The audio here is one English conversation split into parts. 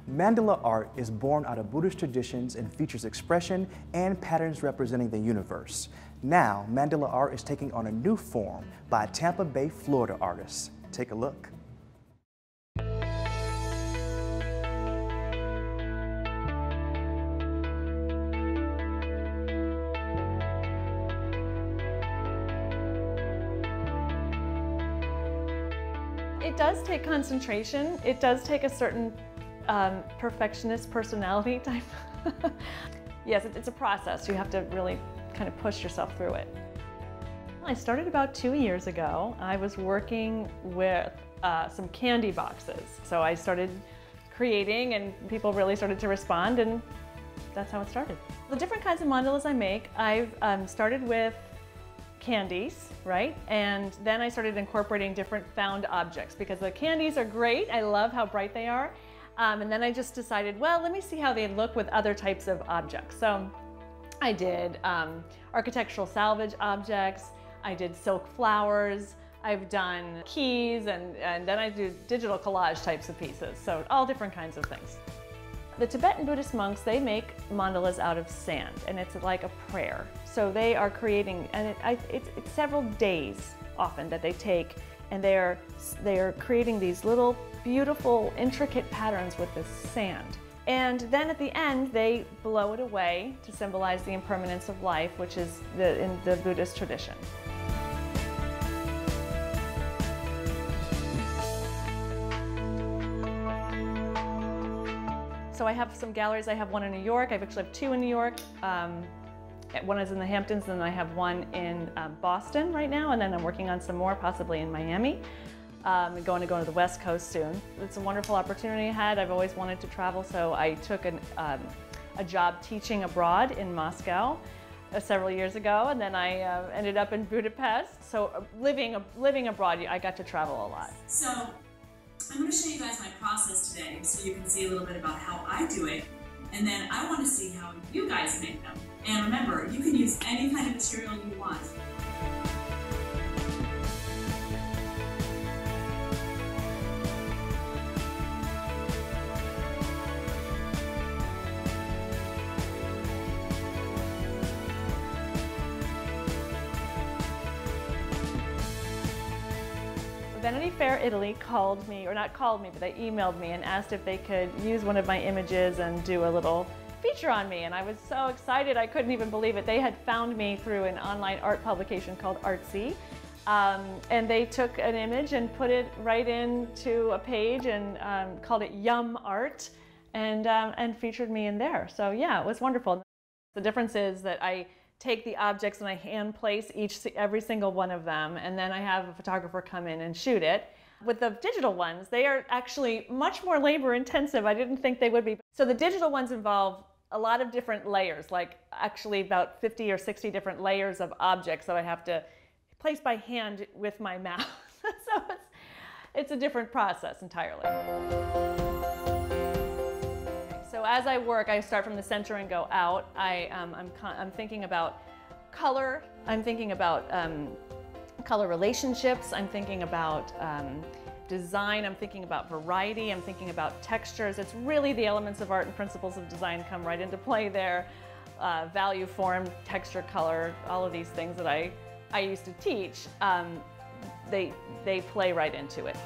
Mandala art is born out of Buddhist traditions and features expression and patterns representing the universe. Now, mandala art is taking on a new form by a Tampa Bay, Florida artist. Take a look. It does take concentration. It does take a certain perfectionist personality type. Yes, it's a process. You have to really kind of push yourself through it. I started about 2 years ago. I was working with some candy boxes. So I started creating and people really started to respond, and that's how it started. The different kinds of mandalas I make, I've started with candies, right? And then I started incorporating different found objects because the candies are great. I love how bright they are. And then I just decided, well, let me see how they look with other types of objects. So I did architectural salvage objects. I did silk flowers. I've done keys, and then I do digital collage types of pieces. So all different kinds of things. The Tibetan Buddhist monks, they make mandalas out of sand, and it's like a prayer. So they are creating, and it's several days often that they take, and they are creating these little beautiful, intricate patterns with this sand. And then at the end, they blow it away to symbolize the impermanence of life, which is in the Buddhist tradition. So I have some galleries. I have one in New York. I actually have two in New York. One is in the Hamptons, and I have one in Boston right now, and then I'm working on some more, possibly in Miami. I'm going to go to the West Coast soon. It's a wonderful opportunity I had. I've always wanted to travel, so I took a job teaching abroad in Moscow several years ago, and then I ended up in Budapest. So living abroad, I got to travel a lot. So I'm going to show you guys my process today so you can see a little bit about how I do it, and then I want to see how you guys make them. And remember, you can use any kind of material you want. Vanity Fair Italy called me, or not called me, but they emailed me and asked if they could use one of my images and do a little feature on me, and I was so excited I couldn't even believe it. They had found me through an online art publication called Artsy, and they took an image and put it right into a page and called it Yum Art, and featured me in there. So yeah, it was wonderful. The difference is that I take the objects and I hand place every single one of them, and then I have a photographer come in and shoot it. With the digital ones, they are actually much more labor intensive. I didn't think they would be. So the digital ones involve a lot of different layers, like actually about 50 or 60 different layers of objects that I have to place by hand with my mouse. So it's a different process entirely. So as I work, I start from the center and go out. I'm thinking about color. I'm thinking about color relationships. I'm thinking about design. I'm thinking about variety. I'm thinking about textures. It's really the elements of art and principles of design come right into play there. Value, form, texture, color, all of these things that I used to teach, they play right into it.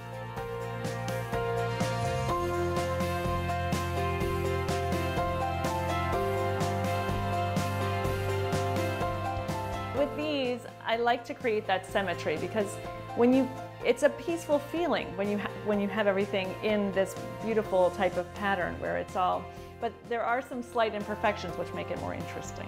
With these, I like to create that symmetry because it's a peaceful feeling when you have everything in this beautiful type of pattern where it's all, but there are some slight imperfections which make it more interesting.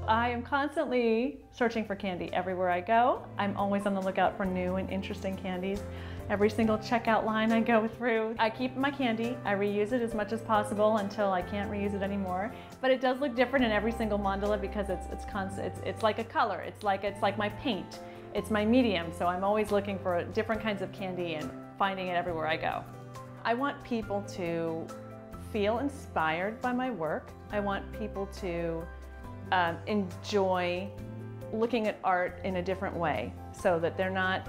I am constantly searching for candy everywhere I go. I'm always on the lookout for new and interesting candies. Every single checkout line I go through, I keep my candy. I reuse it as much as possible until I can't reuse it anymore. But it does look different in every single mandala because it's constant. It's like a color. It's like my paint. It's my medium. So I'm always looking for different kinds of candy and finding it everywhere I go. I want people to feel inspired by my work. I want people to enjoy looking at art in a different way so that they're not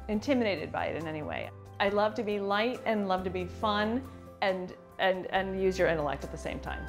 intimidated by it in any way. I love to be light and love to be fun and use your intellect at the same time.